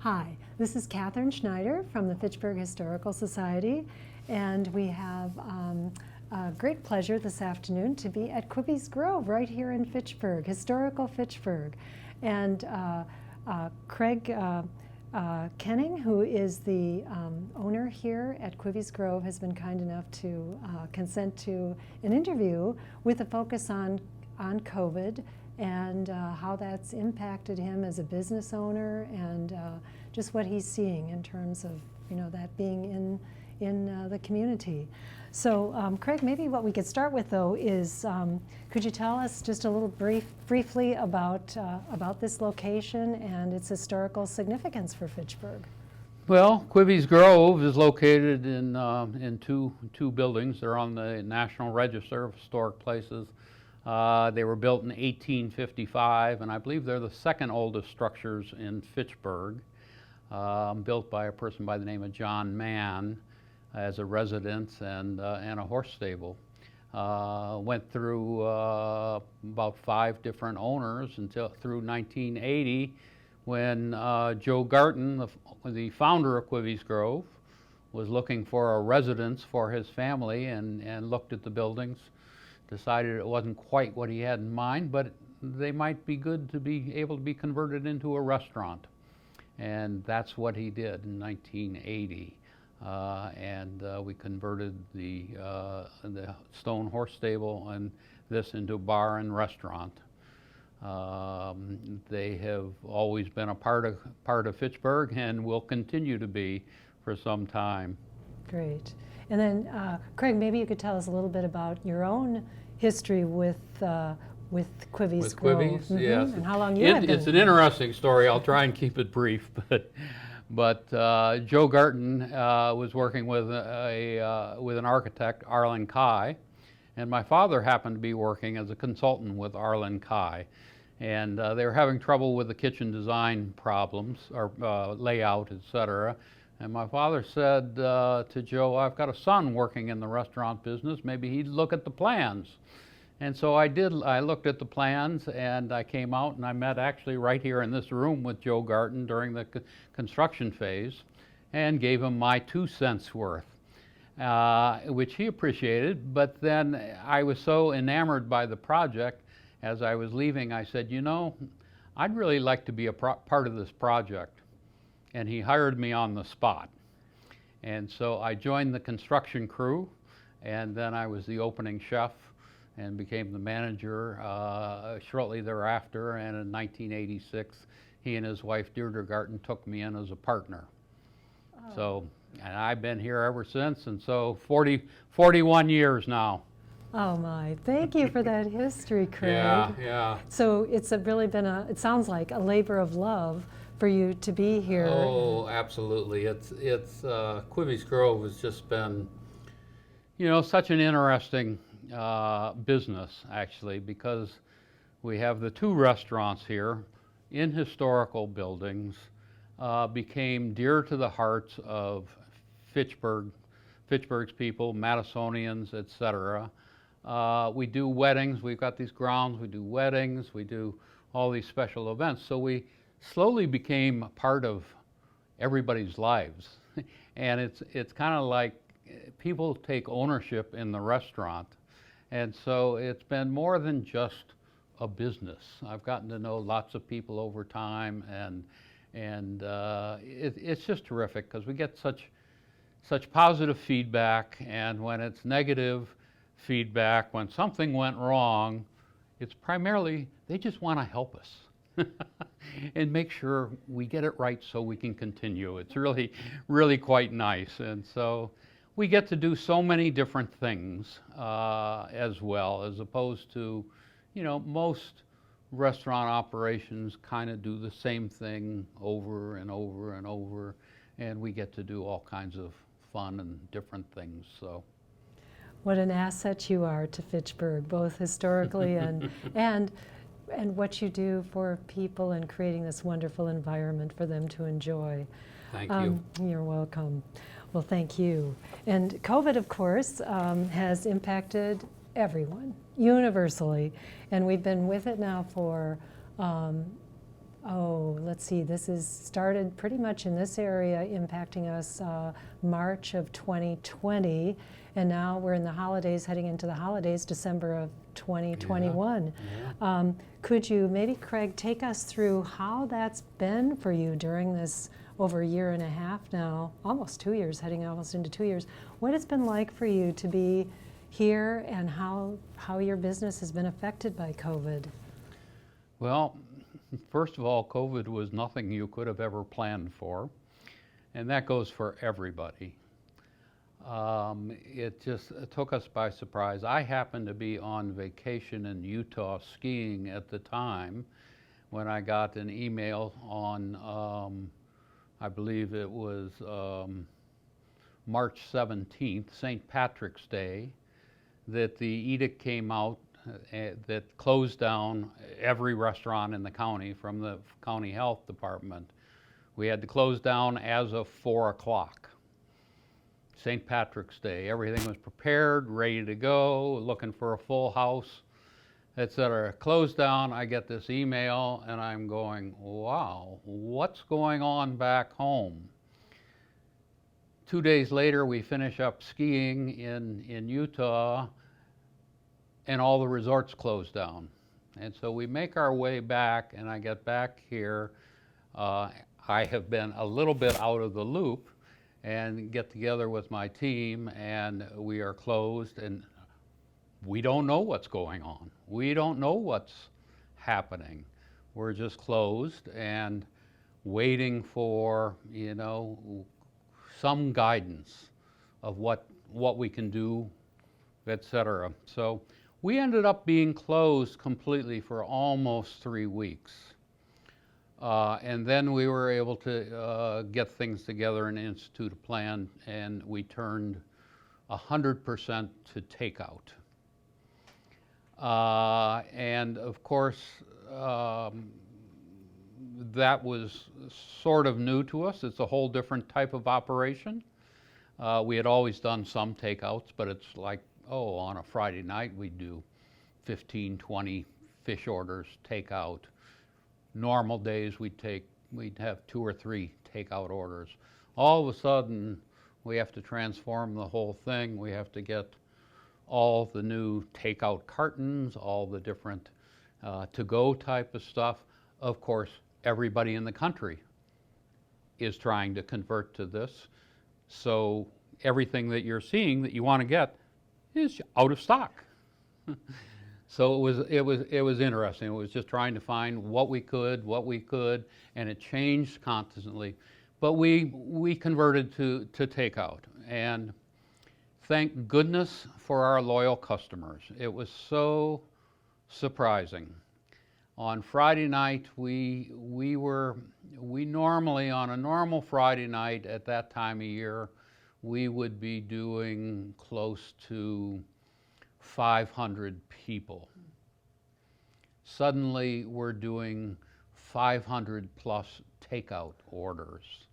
Hi, this is Catherine Schneider from the Fitchburg Historical Society, and we have a great pleasure this afternoon to be at Quivey's Grove right here in Fitchburg, historical Fitchburg. And Craig Kenning, who is the owner here at Quivey's Grove, has been kind enough to consent to an interview with a focus on COVID and how that's impacted him as a business owner, and just what he's seeing in terms of that being in the community. So Craig, maybe what we could start with though is could you tell us just a little briefly about this location and its historical significance for Fitchburg? Well, Quivey's Grove is located in two buildings. They're on the National Register of Historic Places. They were built in 1855, and I believe they're the second oldest structures in Fitchburg, built by a person by the name of John Mann as a residence and a horse stable. Went through about 5 different owners through 1980, when Joe Garton, the founder of Quivey's Grove, was looking for a residence for his family and looked at the buildings. Decided it wasn't quite what he had in mind, but they might be good to be able to be converted into a restaurant. And that's what he did in 1980. We converted the stone horse stable and this into bar and restaurant. They have always been a part of Fitchburg and will continue to be for some time. Great. And then, Craig, maybe you could tell us a little bit about your own history with Quivey's Grove. Quivey's, yes. And how long you have been. It's an interesting story. I'll try and keep it brief, but Joe Garton was working with an architect, Arlen Kai, and my father happened to be working as a consultant with Arlen Kai, and they were having trouble with the kitchen design problems or layout, etc. And my father said to Joe, "I've got a son working in the restaurant business, maybe he'd look at the plans." And so I did. I looked at the plans, and I came out and I met actually right here in this room with Joe Garton during the construction phase and gave him my 2 cents worth, which he appreciated. But then I was so enamored by the project, as I was leaving, I said, I'd really like to be a part of this project. And he hired me on the spot. And so I joined the construction crew, and then I was the opening chef and became the manager shortly thereafter. And in 1986, he and his wife Deirdre Garton took me in as a partner. Oh. So, and I've been here ever since, and so 41 years now. Oh my, thank you for that history, Craig. Yeah. So it's really been it sounds like a labor of love for you to be here. Oh, absolutely. It's Quivey's Grove has just been, such an interesting business, actually, because we have the 2 restaurants here in historical buildings, became dear to the hearts of Fitchburg's people, Madisonians, etc. We do weddings. We've got these grounds. We do weddings. We do all these special events. So we slowly became a part of everybody's lives. And it's kind of like people take ownership in the restaurant. And so it's been more than just a business. I've gotten to know lots of people over time, and it's just terrific because we get such positive feedback, and when it's negative feedback, when something went wrong, it's primarily they just want to help us. And make sure we get it right so we can continue. It's really, really quite nice. And so we get to do so many different things as well, as opposed to, most restaurant operations kind of do the same thing over and over and over, and we get to do all kinds of fun and different things. So. What an asset you are to Fitchburg, both historically and what you do for people and creating this wonderful environment for them to enjoy. Thank you. You're welcome. Well, thank you. And COVID, of course, has impacted everyone, universally. And we've been with it now for Oh, let's see, this is started pretty much in this area, impacting us March of 2020, and now we're in the holidays, heading into the holidays, December of 2021. Yeah. Could you maybe, Craig, take us through how that's been for you during this over a year and a half now, almost 2 years, heading almost into 2 years, what it's been like for you to be here and how your business has been affected by COVID? Well, first of all, COVID was nothing you could have ever planned for, and that goes for everybody. It just took us by surprise. I happened to be on vacation in Utah skiing at the time when I got an email on, I believe it was March 17th, St. Patrick's Day, that the edict came out that closed down every restaurant in the county from the county health department. We had to close down as of 4 o'clock. St. Patrick's Day, everything was prepared, ready to go, looking for a full house, etc. Closed down, I get this email and I'm going, wow, what's going on back home? 2 days later, we finish up skiing in Utah, and all the resorts closed down. And so we make our way back, and I get back here. I have been a little bit out of the loop and get together with my team, and we are closed, and we don't know what's going on. We don't know what's happening. We're just closed and waiting for, some guidance of what we can do, etc. So we ended up being closed completely for almost 3 weeks. And then we were able to get things together and institute a plan, and we turned 100% to takeout. And of course, that was sort of new to us. It's a whole different type of operation. We had always done some takeouts, but it's like, on a Friday night we'd do 15, 20 fish orders takeout. Normal days we'd have 2 or 3 takeout orders. All of a sudden we have to transform the whole thing. We have to get all the new takeout cartons, all the different to-go type of stuff. Of course, everybody in the country is trying to convert to this. So everything that you're seeing that you want to get is out of stock. So it was interesting. It was just trying to find what we could, and it changed constantly. But we converted to takeout, and thank goodness for our loyal customers. It was so surprising. On Friday night, we normally, on a normal Friday night at that time of year, we would be doing close to 500 people. Suddenly, we're doing 500 plus takeout orders.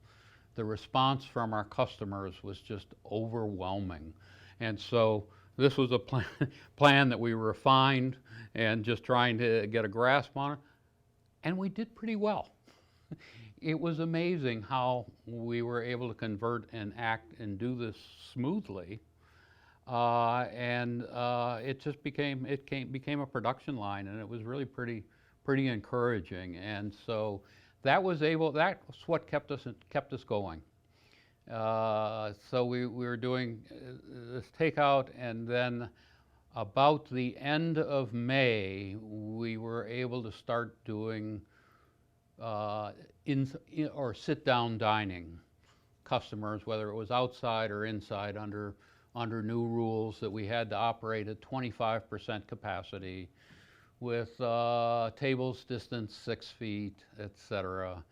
The response from our customers was just overwhelming. And so this was a plan that we refined and just trying to get a grasp on it. And we did pretty well. It was amazing how we were able to convert and act and do this smoothly. It just became a production line, and it was really pretty encouraging. And so that's what kept us going. So we were doing this takeout, and then about the end of May, we were able to start doing or sit-down dining. Customers, whether it was outside or inside, under new rules that we had to operate at 25% capacity, with tables distance 6 feet, etc.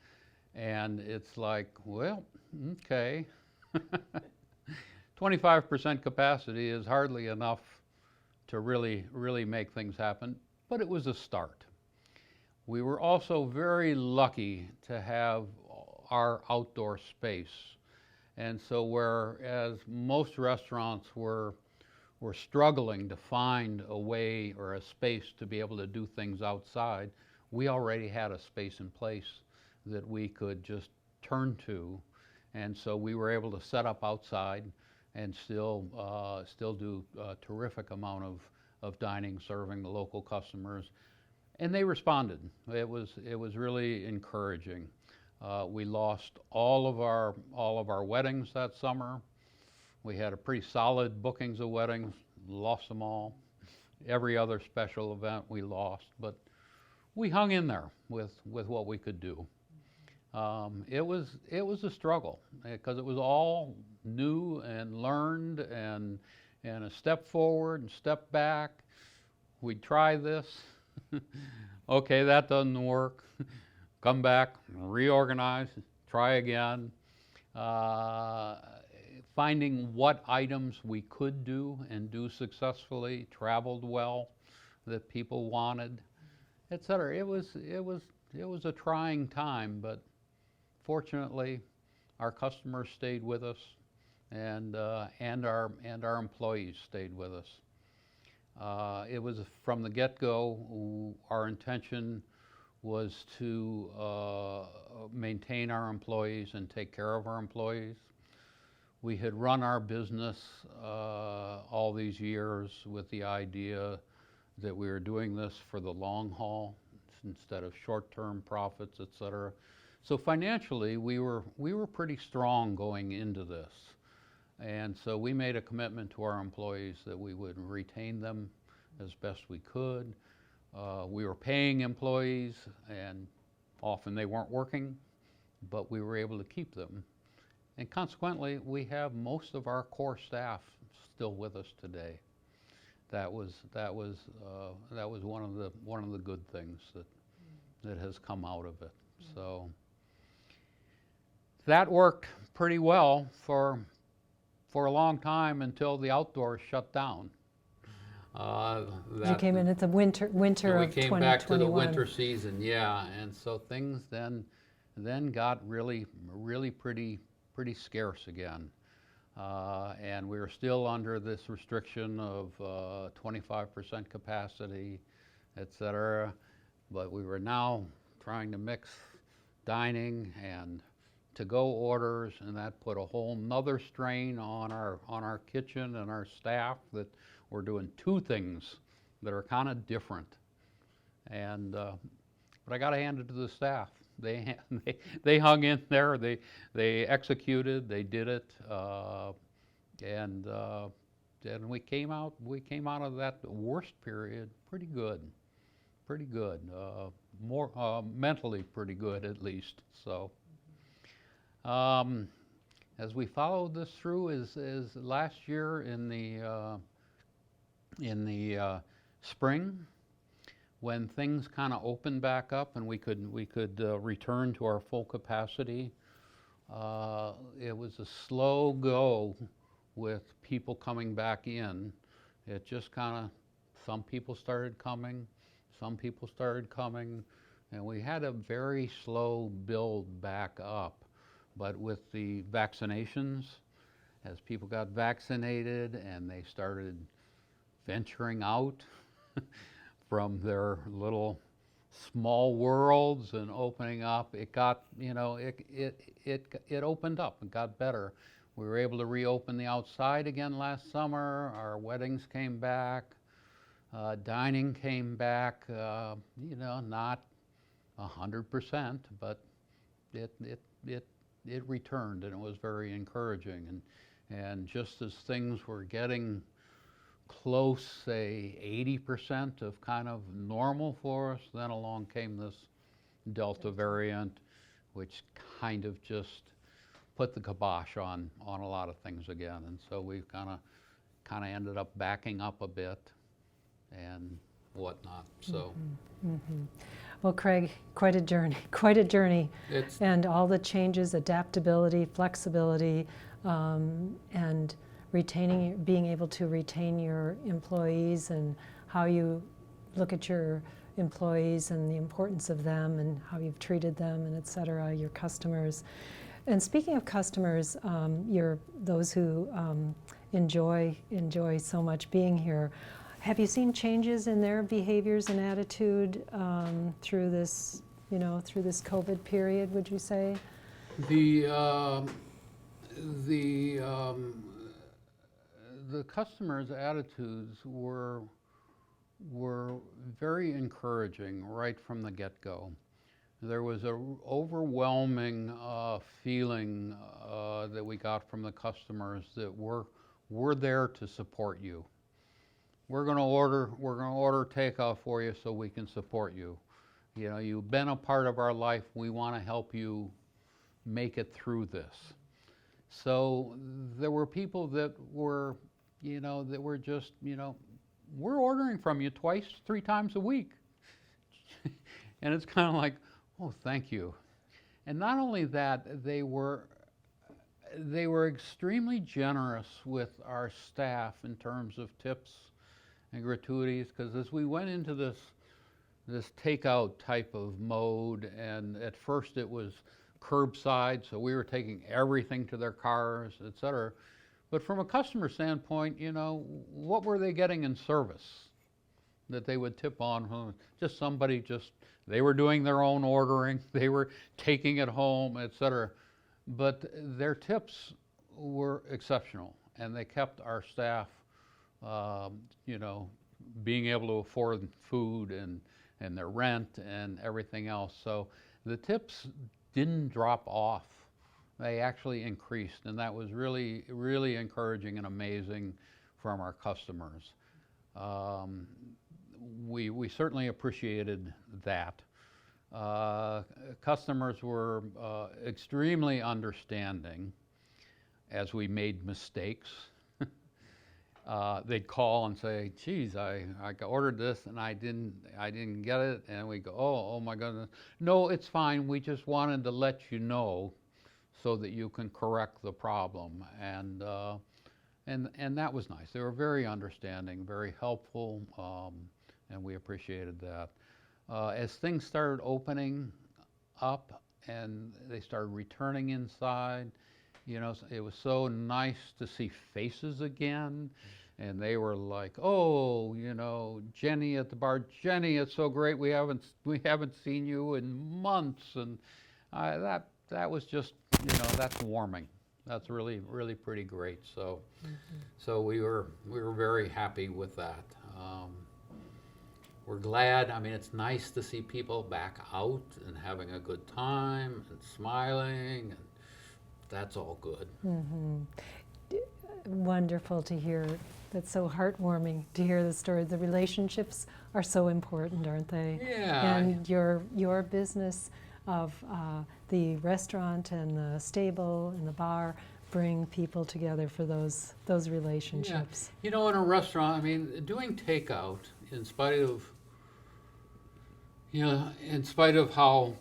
And it's like, well, okay. 25% capacity is hardly enough to really make things happen, but it was a start. We were also very lucky to have our outdoor space. And so whereas most restaurants were struggling to find a way or a space to be able to do things outside, we already had a space in place that we could just turn to, and so we were able to set up outside and still do a terrific amount of dining, serving the local customers, and they responded. It was really encouraging. We lost all of our weddings that summer. We had a pretty solid bookings of weddings, lost them all. Every other special event we lost, but we hung in there with what we could do. It was a struggle because it was all new and learned and a step forward and step back. We'd try this. Okay, that doesn't work. Come back, reorganize, try again. Finding what items we could do and do successfully, traveled well, that people wanted, etc. It was a trying time, but fortunately, our customers stayed with us, and our employees stayed with us. It was from the get-go. Our intention was to maintain our employees and take care of our employees. We had run our business all these years with the idea that we were doing this for the long haul instead of short-term profits, etc. So financially, we were pretty strong going into this, and so we made a commitment to our employees that we would retain them as best we could. We were paying employees, and often they weren't working, but we were able to keep them. And consequently, we have most of our core staff still with us today. That was one of the good things that has come out of it. So that worked pretty well for a long time until the outdoors shut down. You came in at the winter of 2021. We came back to the winter season, yeah, and so things then got really pretty scarce again, and we were still under this restriction of 25% capacity, etc. But we were now trying to mix dining and to-go orders, and that put a whole nother strain on our kitchen and our staff, that we're doing two things that are kind of different. And but I got to hand it to the staff. They hung in there. They executed. They did it, and we came out of that worst period pretty good, more mentally pretty good at least. So as we followed this through, is last year in the spring, when things kind of opened back up and we could return to our full capacity, it was a slow go with people coming back in. It just kind of, some people started coming, and we had a very slow build back up. But with the vaccinations, as people got vaccinated and they started venturing out from their little small worlds and opening up, it got, it opened up and got better. We were able to reopen the outside again last summer. Our weddings came back, dining came back, not 100%, but it returned, and it was very encouraging. And just as things were getting close, say 80% of kind of normal for us, then along came this Delta variant, which kind of just put the kibosh on a lot of things again. And so we've kind of ended up backing up a bit and whatnot. So. Well, Craig, quite a journey, and all the changes, adaptability, flexibility, and being able to retain your employees, and how you look at your employees and the importance of them and how you've treated them, and et cetera, your customers. And speaking of customers, those who enjoy so much being here, Have you seen changes in their behaviors and attitude through this, through this COVID period, would you say? The the um, the customers' attitudes were very encouraging right from the get-go. There was a overwhelming feeling that we got from the customers that we're there to support you. We're going to order takeout for you so we can support you. You've been a part of our life. We want to help you make it through this. So there were people that were, just, we're ordering from you twice, 3 times a week. And it's kind of like, oh, thank you. And not only that, they were extremely generous with our staff in terms of tips and gratuities, because as we went into this takeout type of mode, and at first it was curbside, so we were taking everything to their cars, et cetera. But from a customer standpoint, what were they getting in service that they would tip on? Just somebody they were doing their own ordering, they were taking it home, et cetera. But their tips were exceptional, and they kept our staff, being able to afford food and their rent and everything else. So the tips didn't drop off. They actually increased, and that was really, really encouraging and amazing from our customers. We certainly appreciated that. Customers were extremely understanding as we made mistakes. They'd call and say, geez, I ordered this and I didn't get it, and we go, oh my goodness. No, it's fine, we just wanted to let you know so that you can correct the problem. And that was nice. They were very understanding, very helpful, and we appreciated that. As things started opening up and they started returning inside, it was so nice to see faces again. And they were like, oh, Jenny at the bar, Jenny, it's so great. We haven't seen you in months. And that was just, that's warming. That's really, really pretty great. So, so we were very happy with that. We're glad. I mean, it's nice to see people back out and having a good time and smiling, and that's all good. Wonderful to hear. That's so heartwarming to hear the story. The relationships are so important, aren't they? Yeah. And your business of the restaurant and the stable and the bar bring people together for those relationships. Yeah. In a restaurant, I mean, doing takeout, in spite of how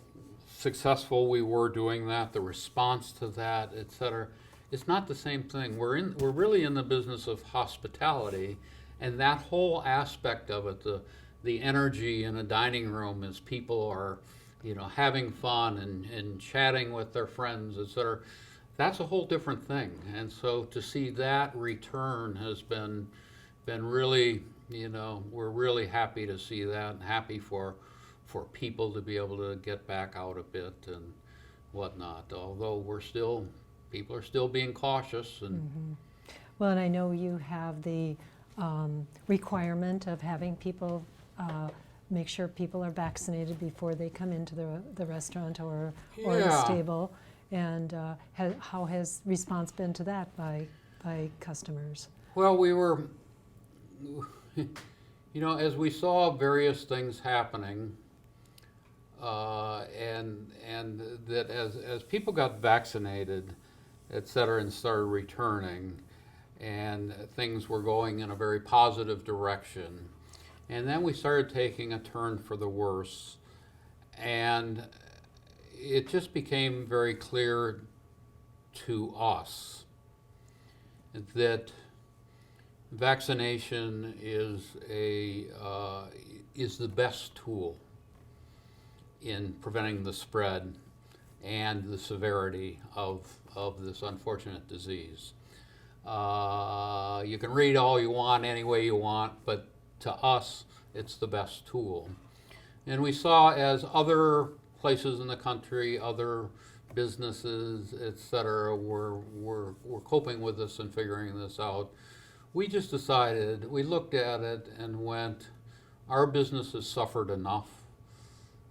successful we were doing that, the response to that, et cetera, it's not the same thing. We're really in the business of hospitality, and that whole aspect of it, the energy in a dining room as people are, having fun and chatting with their friends, et cetera, that's a whole different thing. And so to see that return has been really, we're really happy to see that, and happy for people to be able to get back out a bit and whatnot. Although people are still being cautious. And Well, and I know you have the requirement of having people make sure people are vaccinated before they come into the restaurant or the stable. And how has response been to that by customers? Well, we were, as we saw various things happening, and that as people got vaccinated, et cetera, and started returning, and things were going in a very positive direction, and then we started taking a turn for the worse, and it just became very clear to us that vaccination is the best tool in preventing the spread and the severity of this unfortunate disease. You can read all you want, any way you want, but to us, it's the best tool. And we saw as other places in the country, other businesses, et cetera, were coping with this and figuring this out, we just decided, we looked at it and went, our business has suffered enough.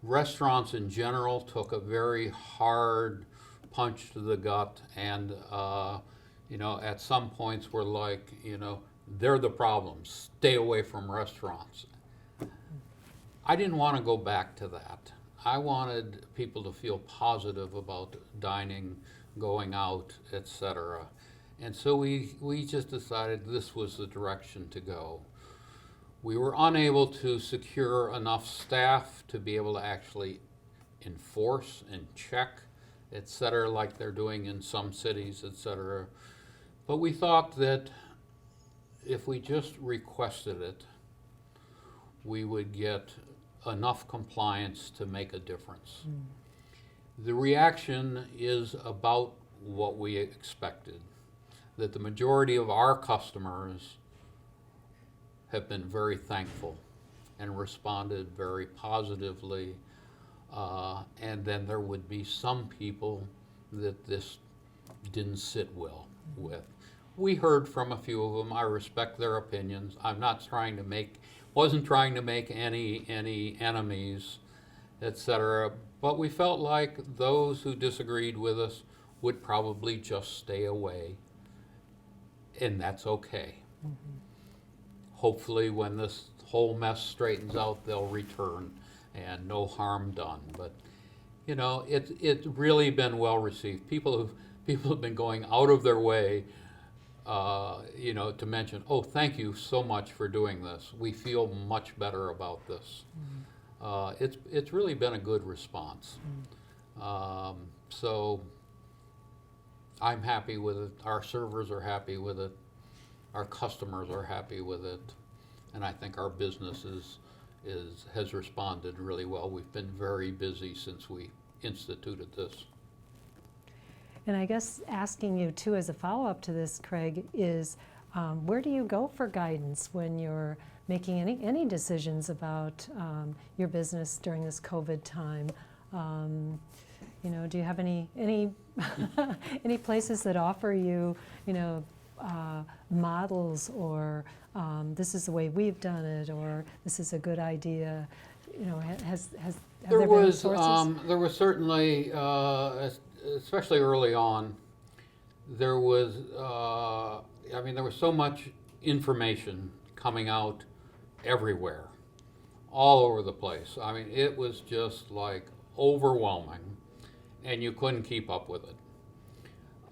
Restaurants in general took a very hard punch to the gut, and at some points we're like, they're the problem. Stay away from restaurants. I didn't want to go back to that. I wanted people to feel positive about dining, going out, etc. And so we just decided this was the direction to go. We were unable to secure enough staff to be able to actually enforce and check, etc., like they're doing in some cities, etc. But we thought that if we just requested it, we would get enough compliance to make a difference. The reaction is about what we expected, that the majority of our customers have been very thankful and responded very positively, and then there would be some people that this didn't sit well with. We heard from a few of them. I respect their opinions. I'm not wasn't trying to make any enemies, etc. But we felt like those who disagreed with us would probably just stay away, and that's okay. Hopefully when this whole mess straightens out, they'll return and no harm done. But it's really been well received. People have been going out of their way to mention, oh, thank you so much for doing this. We feel much better about this. It's really been a good response. So I'm happy with it. Our servers are happy with it. Our customers are happy with it. And I think our business has responded really well. We've been very busy since we instituted this. And I guess asking you too as a follow-up to this, Craig, is where do you go for guidance when you're making any decisions about your business during this COVID time? Do you have any any places that offer you models, or this is the way we've done it, or this is a good idea? Have there been sources? There was certainly, especially early on, there was so much information coming out everywhere, all over the place. I mean, it was just like overwhelming, and you couldn't keep up with it.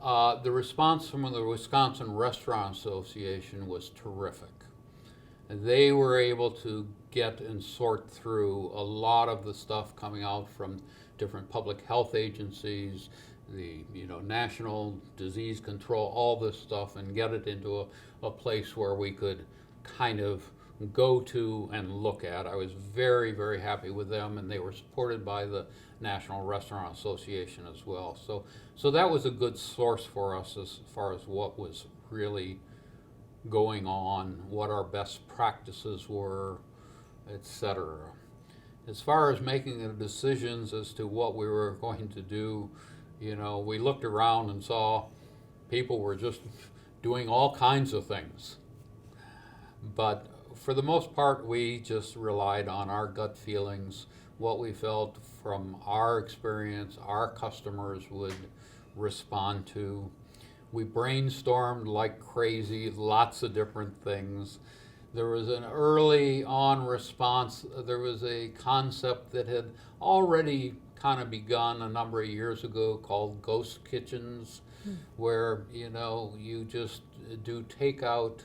The response from the Wisconsin Restaurant Association was terrific. They were able to get and sort through a lot of the stuff coming out from different public health agencies, the National Disease Control, all this stuff, and get it into a place where we could kind of go to and look at. I was very, very happy with them, and they were supported by the National Restaurant Association as well. So that was a good source for us as far as what was really going on, what our best practices were, etc. As far as making the decisions as to what we were going to do, we looked around and saw people were just doing all kinds of things. But for the most part, we just relied on our gut feelings, what we felt from our experience, our customers would respond to. We brainstormed like crazy, lots of different things. There was an early on response. There was a concept that had already kind of begun a number of years ago called ghost kitchens, where you just do takeout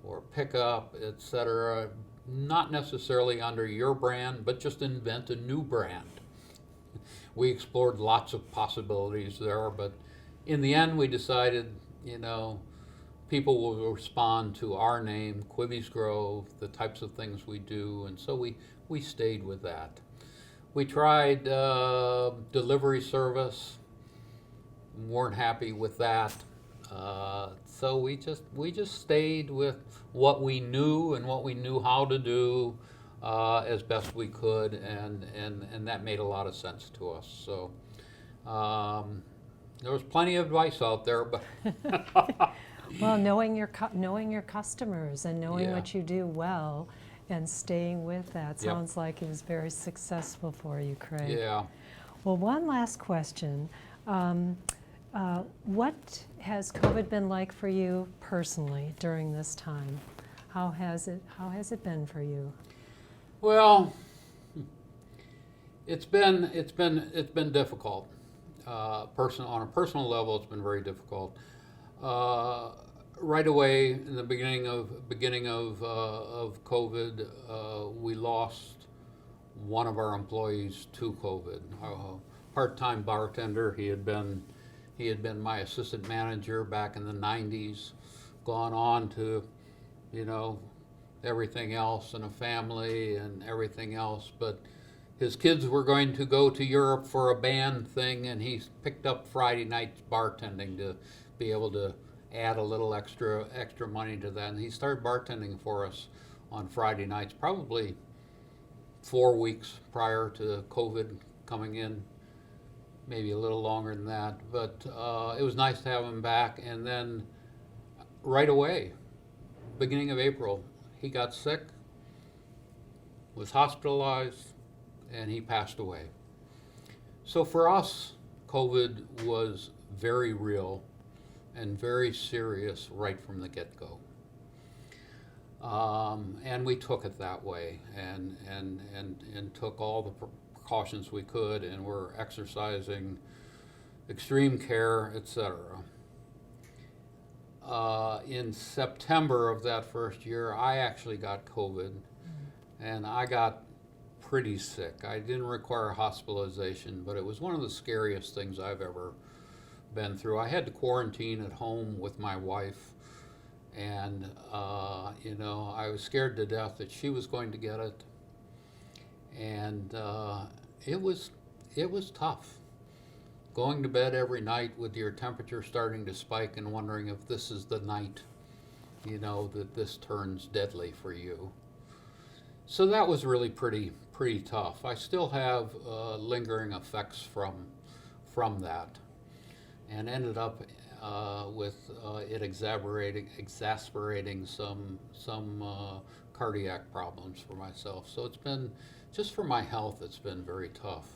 or pickup, etc., not necessarily under your brand, but just invent a new brand. We explored lots of possibilities there, but in the end we decided, people will respond to our name, Quivey's Grove, the types of things we do, and so we stayed with that. We tried delivery service, weren't happy with that. So we just stayed with what we knew and what we knew how to do as best we could, and that made a lot of sense to us. So there was plenty of advice out there, but Well, knowing your customers and knowing Yeah. what you do well and staying with that Yep. sounds like it was very successful for you, Craig. yeah. Well, one last question. What has COVID been like for you personally during this time? How has it been for you? Well, it's been difficult. On a personal level, it's been very difficult. Right away, in the beginning of COVID, we lost one of our employees to COVID. A part-time bartender. He had been my assistant manager back in the '90s. Gone on to, everything else and a family and everything else, but his kids were going to go to Europe for a band thing, and he picked up Friday nights bartending to be able to add a little extra money to that. And he started bartending for us on Friday nights, probably 4 weeks prior to COVID coming in, maybe a little longer than that. But it was nice to have him back. And then right away, beginning of April, he got sick, was hospitalized, and he passed away. So for us, COVID was very real and very serious right from the get-go. And we took it that way and took all the precautions we could, and were exercising extreme care, etc. In September of that first year, I actually got COVID, and I got pretty sick. I didn't require hospitalization, but it was one of the scariest things I've ever been through. I had to quarantine at home with my wife, and I was scared to death that she was going to get it, and it was tough. Going to bed every night with your temperature starting to spike and wondering if this is the night, that this turns deadly for you. So that was really pretty tough. I still have lingering effects from that, and ended up with it exasperating some cardiac problems for myself. So it's been, just for my health, it's been very tough.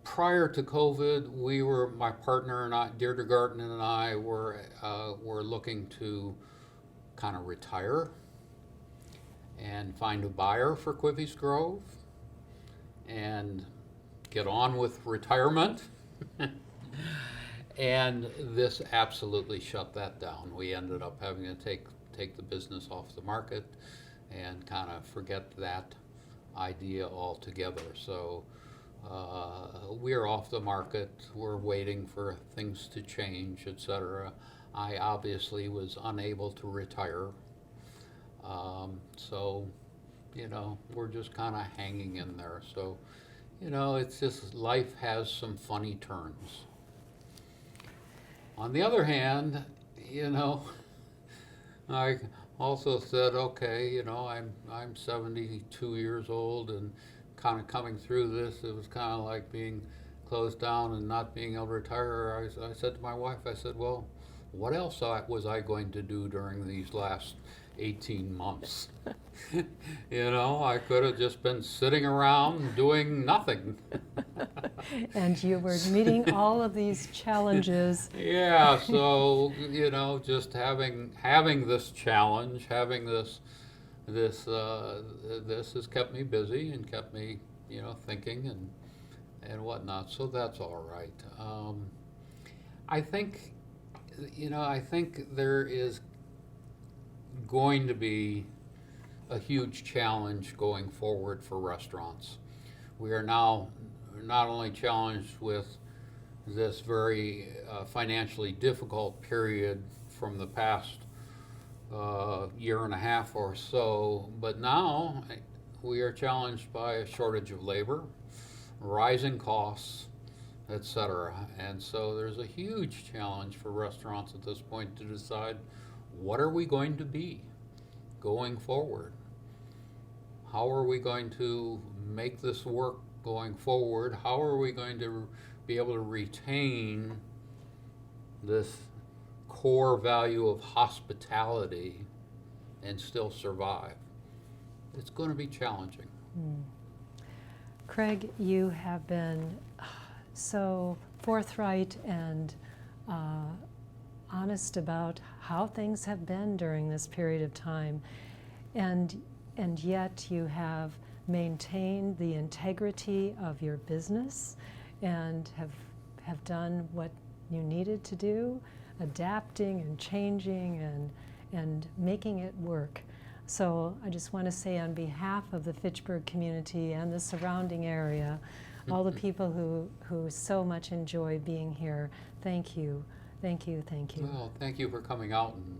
Prior to COVID, my partner and I, Deirdre Garten and I, were looking to kind of retire and find a buyer for Quivey's Grove and get on with retirement. And this absolutely shut that down. We ended up having to take the business off the market and kind of forget that idea altogether. So we're off the market. We're waiting for things to change, etc. I obviously was unable to retire. So, we're just kind of hanging in there. So, it's just, life has some funny turns. On the other hand, I also said, okay, I'm 72 years old, and kind of coming through this, it was kind of like being closed down and not being able to retire. I said to my wife, I said, well, what else was I going to do during these last 18 months? I could have just been sitting around doing nothing. And you were meeting all of these challenges. Yeah, so, just having this challenge, having this has kept me busy and kept me, thinking and whatnot. So that's all right. I think there is going to be a huge challenge going forward for restaurants. We are now not only challenged with this very financially difficult period from the past year and a half or so, but now we are challenged by a shortage of labor, rising costs, etc. And so there's a huge challenge for restaurants at this point to decide, what are we going to be going forward? How are we going to make this work going forward? How are we going to be able to retain this core value of hospitality and still survive? It's going to be challenging. Craig, you have been so forthright and honest about how things have been during this period of time, and yet you have maintained the integrity of your business and have done what you needed to do, adapting and changing and making it work. So I just want to say, on behalf of the Fitchburg community and the surrounding area, all the people who so much enjoy being here, thank you, thank you, thank you. Well, thank you for coming out and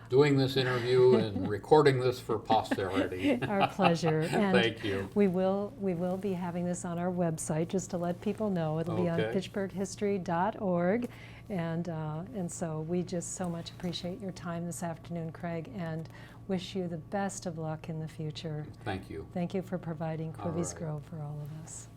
doing this interview and recording this for posterity. Our pleasure. And thank you. We will be having this on our website, just to let people know. It'll be on Okay. fitchburghistory.org. And so we just so much appreciate your time this afternoon, Craig, and wish you the best of luck in the future. Thank you. Thank you for providing All Quivey's right. Grove for all of us.